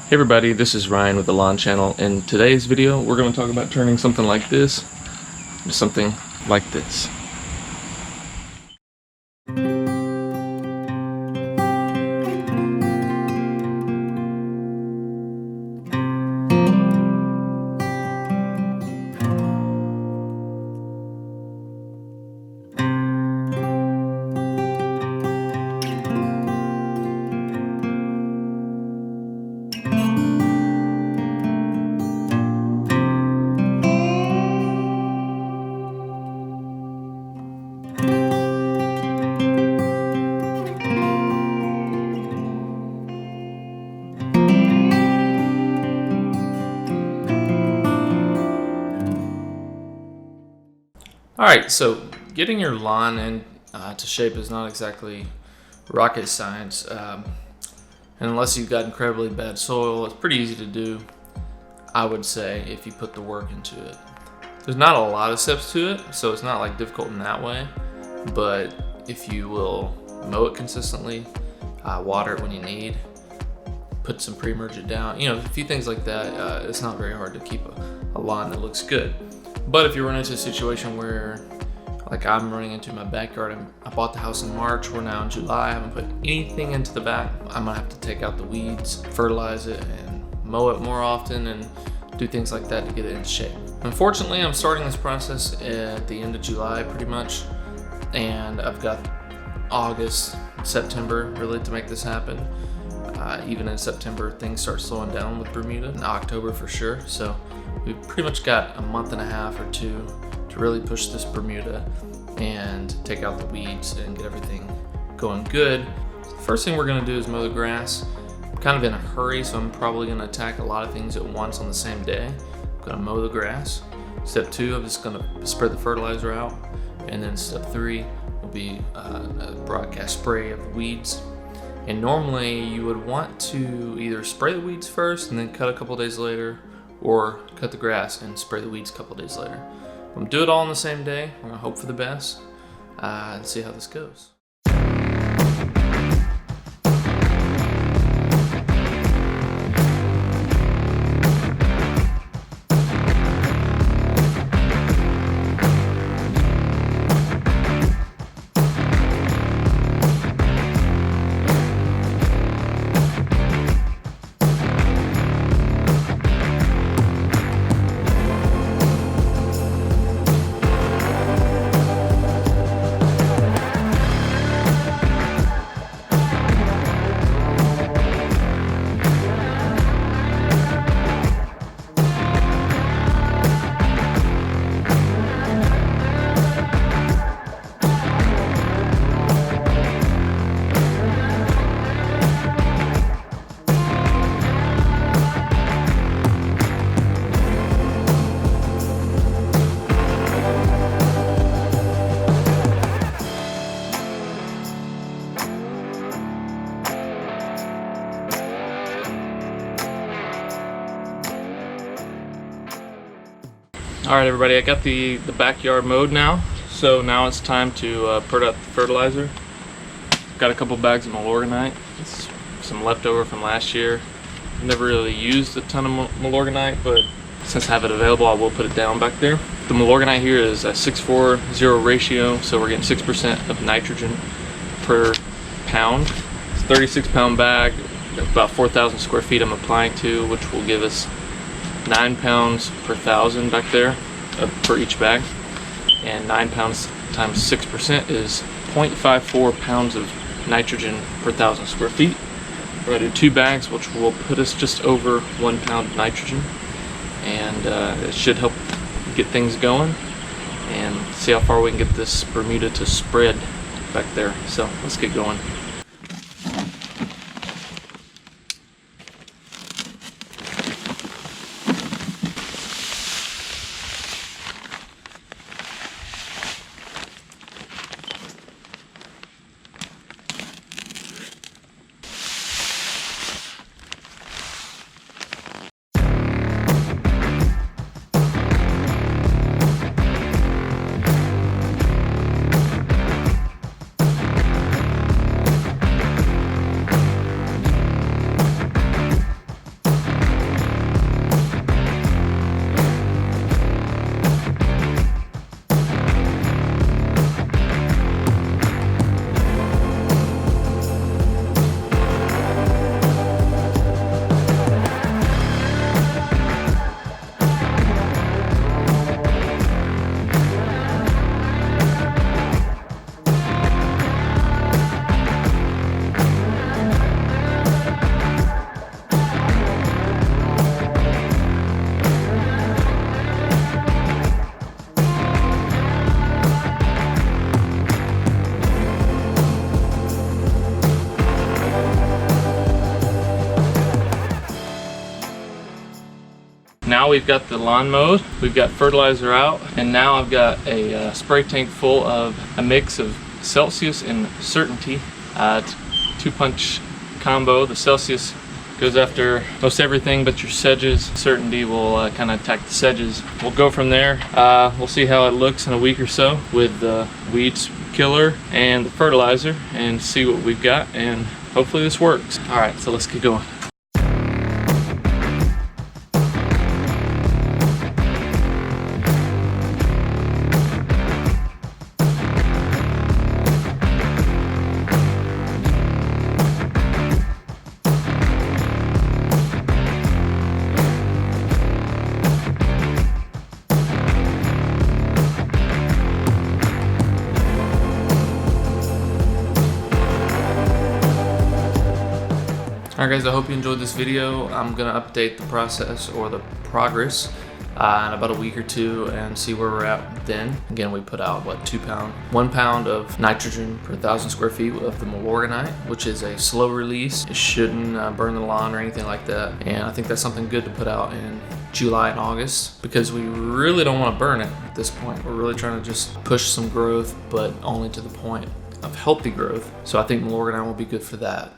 Hey everybody, this is Ryan with the Lawn Channel. In today's video, we're going to talk about turning something like this into something like this. Alright, so getting your lawn into shape is not exactly rocket science. And unless you've got incredibly bad soil, it's pretty easy to do, I would say, if you put the work into it. There's not a lot of steps to it, so it's not like difficult in that way. But if you will mow it consistently, water it when you need, put some pre-emergent down, a few things like that, it's not very hard to keep a lawn that looks good. But if you run into a situation where, like I'm running into my backyard, I bought the house in March, we're now in July, I haven't put anything into the back, I'm gonna have to take out the weeds, fertilize it, and mow it more often, and do things like that to get it in shape. Unfortunately, I'm starting this process at the end of July pretty much, and I've got August, September really to make this happen. Even in September, things start slowing down with Bermuda, in October for sure, so we've pretty much got a month and a half or two to really push this Bermuda and take out the weeds and get everything going good. The first thing we're gonna do is mow the grass. I'm kind of in a hurry, so I'm probably gonna attack a lot of things at once on the same day. I'm gonna mow the grass. Step 2, I'm just gonna spread the fertilizer out. And then step 3 will be a broadcast spray of the weeds. And normally you would want to either spray the weeds first and then cut a couple days later, or cut the grass and spray the weeds a couple days later. I'm gonna do it all on the same day. I'm gonna hope for the best and see how this goes. Alright everybody, I got the backyard mowed now, so now it's time to put out the fertilizer. Got a couple bags of Milorganite. It's some leftover from last year. Never really used a ton of Milorganite, but since I have it available, I will put it down back there. The Milorganite here is a 6:4:0 ratio, so we're getting 6% of nitrogen per pound. It's a 36-pound bag, about 4,000 square feet I'm applying to, which will give us 9 pounds per thousand back there for each bag, and 9 pounds times 6% is 0.54 pounds of nitrogen per thousand square feet. We're going to do 2 bags, which will put us just over 1 pound of nitrogen, and it should help get things going and see how far we can get this Bermuda to spread back there. So let's get going. Now we've got the lawn mowed, we've got fertilizer out, and now I've got a spray tank full of a mix of Celsius and Certainty. It's a 2-punch combo. The Celsius goes after most everything but your sedges. Certainty will kind of attack the sedges. We'll go from there. We'll see how it looks in a week or so with the weed killer and the fertilizer and see what we've got, and hopefully this works. All right, so let's get going. Alright guys, I hope you enjoyed this video. I'm going to update the process or the progress in about a week or two and see where we're at then. Again, we put out, what, 1 pound of nitrogen per 1,000 square feet of the Milorganite, which is a slow release. It shouldn't burn the lawn or anything like that. And I think that's something good to put out in July and August because we really don't want to burn it at this point. We're really trying to just push some growth, but only to the point of healthy growth. So I think Milorganite will be good for that.